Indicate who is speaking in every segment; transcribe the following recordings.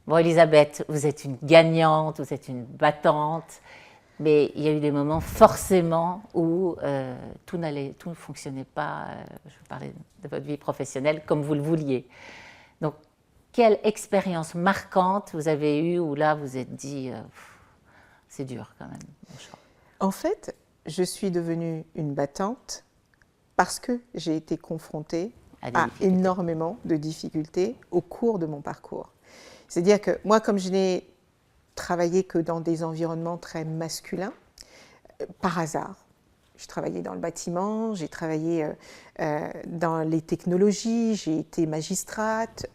Speaker 1: Bon, Elisabeth, vous êtes une gagnante, vous êtes une battante, mais il y a eu des moments forcément où tout ne fonctionnait pas, je parlais de votre vie professionnelle, comme vous le vouliez. Donc, quelle expérience marquante vous avez eue où là vous vous êtes dit, c'est dur quand même, mon choix.
Speaker 2: En fait, je suis devenue une battante parce que j'ai été confrontée à énormément de difficultés au cours de mon parcours. C'est-à-dire que moi, comme je n'ai travaillé que dans des environnements très masculins, par hasard, j'ai travaillé dans le bâtiment, j'ai travaillé dans les technologies, j'ai été magistrate,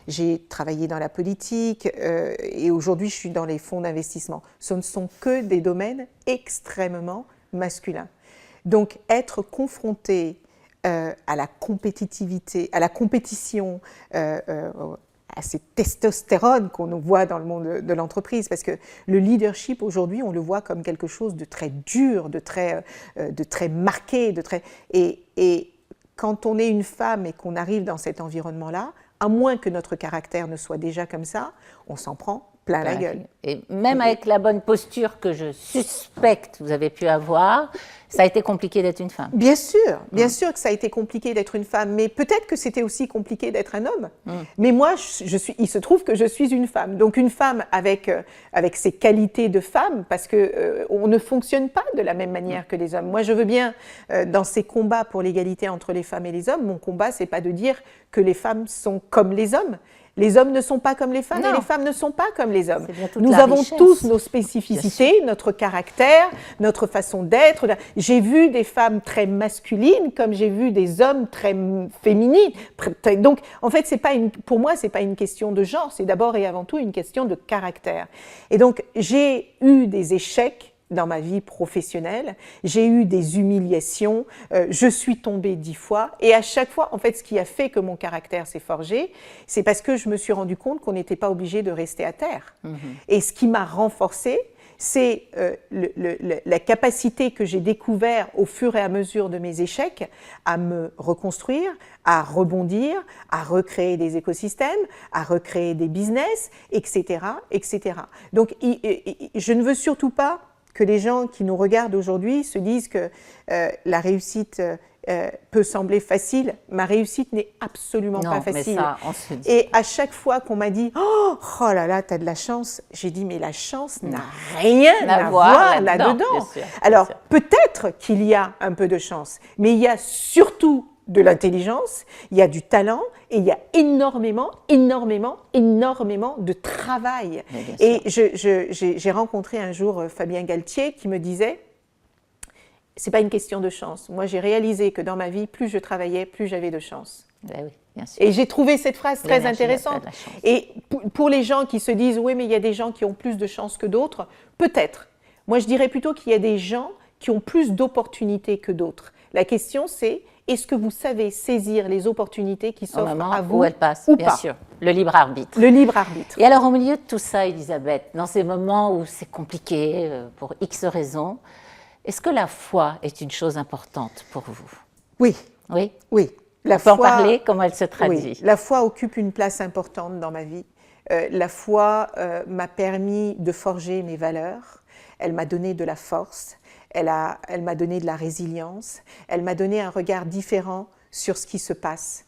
Speaker 2: j'ai travaillé dans la politique et aujourd'hui je suis dans les fonds d'investissement. Ce ne sont que des domaines extrêmement masculins. Donc être confronté à la compétitivité, à la compétition, à cette testostérone qu'on voit dans le monde de l'entreprise, parce que le leadership aujourd'hui, on le voit comme quelque chose de très dur, de très marqué, et quand on est une femme et qu'on arrive dans cet environnement-là, à moins que notre caractère ne soit déjà comme ça, on s'en prend plein la gueule.
Speaker 1: Et même avec la bonne posture que je suspecte vous avez pu avoir, ça a été compliqué d'être une femme.
Speaker 2: Bien sûr que ça a été compliqué d'être une femme, mais peut-être que c'était aussi compliqué d'être un homme. Mais moi, il se trouve que je suis une femme. Donc une femme avec ses qualités de femme, parce qu'on ne fonctionne pas de la même manière que les hommes. Moi, je veux bien, dans ces combats pour l'égalité entre les femmes et les hommes, mon combat, c'est pas de dire que les femmes sont comme les hommes. Les hommes ne sont pas comme les femmes et les femmes ne sont pas comme les hommes. Nous avons tous nos spécificités, notre caractère, notre façon d'être. J'ai vu des femmes très masculines comme j'ai vu des hommes très féminines. Donc, en fait, pour moi, ce n'est pas une question de genre, c'est d'abord et avant tout une question de caractère. Et donc, j'ai eu des échecs dans ma vie professionnelle, j'ai eu des humiliations, je suis tombée 10 fois et à chaque fois, en fait, ce qui a fait que mon caractère s'est forgé, c'est parce que je me suis rendu compte qu'on n'était pas obligé de rester à terre. Et ce qui m'a renforcée, c'est la capacité que j'ai découvert au fur et à mesure de mes échecs à me reconstruire, à rebondir, à recréer des écosystèmes, à recréer des business, etc., etc. Donc, je ne veux surtout pas que les gens qui nous regardent aujourd'hui se disent que la réussite peut sembler facile. Ma réussite n'est absolument pas facile.
Speaker 1: Mais ça, on se dit.
Speaker 2: Et à chaque fois qu'on m'a dit « Oh là là, t'as de la chance », j'ai dit « Mais la chance n'a rien à voir là-dedans. » Alors, peut-être qu'il y a un peu de chance, mais il y a surtout de l'intelligence, il y a du talent et il y a énormément de travail. Et j'ai rencontré un jour Fabien Galtier qui me disait « C'est pas une question de chance. Moi, j'ai réalisé que dans ma vie, plus je travaillais, plus j'avais de chance. »
Speaker 1: Oui, bien sûr.
Speaker 2: Et j'ai trouvé cette phrase très intéressante. Et pour les gens qui se disent « Oui, mais il y a des gens qui ont plus de chance que d'autres », peut-être. Moi, je dirais plutôt qu'il y a des gens qui ont plus d'opportunités que d'autres. La question, c'est est-ce que vous savez saisir les opportunités qui s'offrent à vous
Speaker 1: où elles passent,
Speaker 2: ou
Speaker 1: bien
Speaker 2: pas.
Speaker 1: sûr. Le libre arbitre.
Speaker 2: Le libre arbitre.
Speaker 1: Et alors, au milieu de tout ça, Elisabeth, dans ces moments où c'est compliqué pour X raisons, est-ce que la foi est une chose importante pour vous?
Speaker 2: Oui.
Speaker 1: Oui?
Speaker 2: Oui.
Speaker 1: On peut en parler, comment elle se traduit?
Speaker 2: Oui. La foi occupe une place importante dans ma vie. La foi m'a permis de forger mes valeurs. Elle m'a donné de la force. Elle m'a donné de la résilience, elle m'a donné un regard différent sur ce qui se passe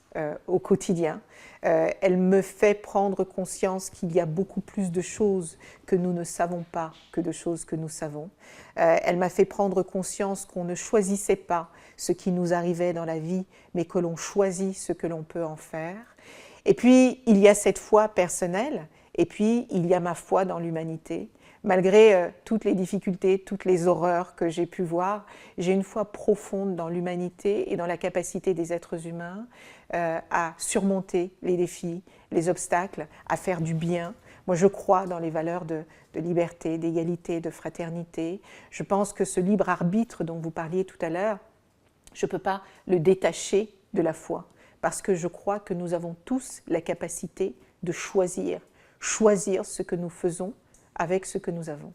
Speaker 2: au quotidien. Elle me fait prendre conscience qu'il y a beaucoup plus de choses que nous ne savons pas que de choses que nous savons. Elle m'a fait prendre conscience qu'on ne choisissait pas ce qui nous arrivait dans la vie, mais que l'on choisit ce que l'on peut en faire. Et puis, il y a cette foi personnelle, et puis il y a ma foi dans l'humanité. Malgré toutes les difficultés, toutes les horreurs que j'ai pu voir, j'ai une foi profonde dans l'humanité et dans la capacité des êtres humains à surmonter les défis, les obstacles, à faire du bien. Moi, je crois dans les valeurs de liberté, d'égalité, de fraternité. Je pense que ce libre arbitre dont vous parliez tout à l'heure, je ne peux pas le détacher de la foi, parce que je crois que nous avons tous la capacité de choisir ce que nous faisons, avec ce que nous avons.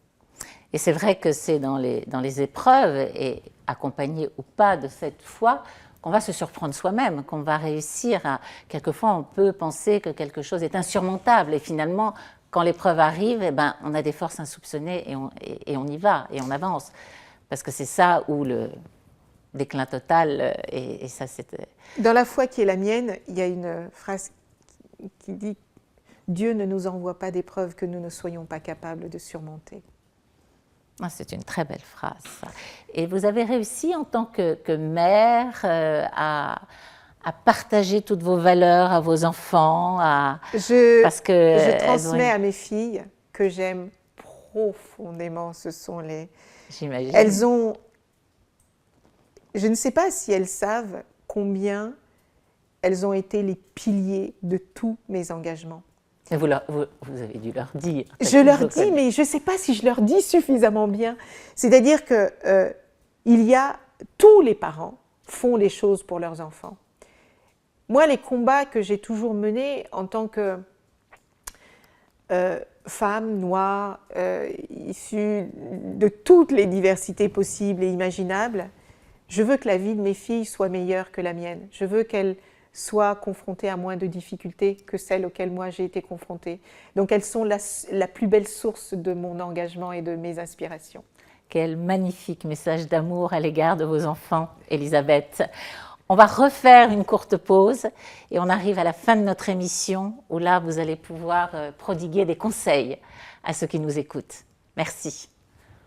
Speaker 1: Et c'est vrai que c'est dans les épreuves, et accompagné ou pas de cette foi, qu'on va se surprendre soi-même, qu'on va réussir à... Quelquefois, on peut penser que quelque chose est insurmontable, et finalement, quand l'épreuve arrive, eh ben, on a des forces insoupçonnées et on y va, et on avance. Parce que c'est ça où le déclin total, et ça c'était...
Speaker 2: Dans la foi qui est la mienne, il y a une phrase qui dit « Dieu ne nous envoie pas d'épreuves que nous ne soyons pas capables de surmonter ».
Speaker 1: Ah, c'est une très belle phrase. Ça. Et vous avez réussi en tant que mère à partager toutes vos valeurs à vos enfants
Speaker 2: Je transmets à mes filles que j'aime profondément. Ce sont les...
Speaker 1: J'imagine.
Speaker 2: Elles ont... Je ne sais pas si elles savent combien elles ont été les piliers de tous mes engagements.
Speaker 1: Mais vous avez dû leur dire.
Speaker 2: Je leur dis, mais je ne sais pas si je leur dis suffisamment bien. C'est-à-dire que tous les parents font les choses pour leurs enfants. Moi, les combats que j'ai toujours menés en tant que femme noire, issue de toutes les diversités possibles et imaginables, je veux que la vie de mes filles soit meilleure que la mienne. Je veux qu'elles soient confrontées à moins de difficultés que celles auxquelles moi j'ai été confrontée. Donc elles sont la plus belle source de mon engagement et de mes inspirations.
Speaker 1: Quel magnifique message d'amour à l'égard de vos enfants, Elisabeth. On va refaire une courte pause et on arrive à la fin de notre émission où là vous allez pouvoir prodiguer des conseils à ceux qui nous écoutent. Merci.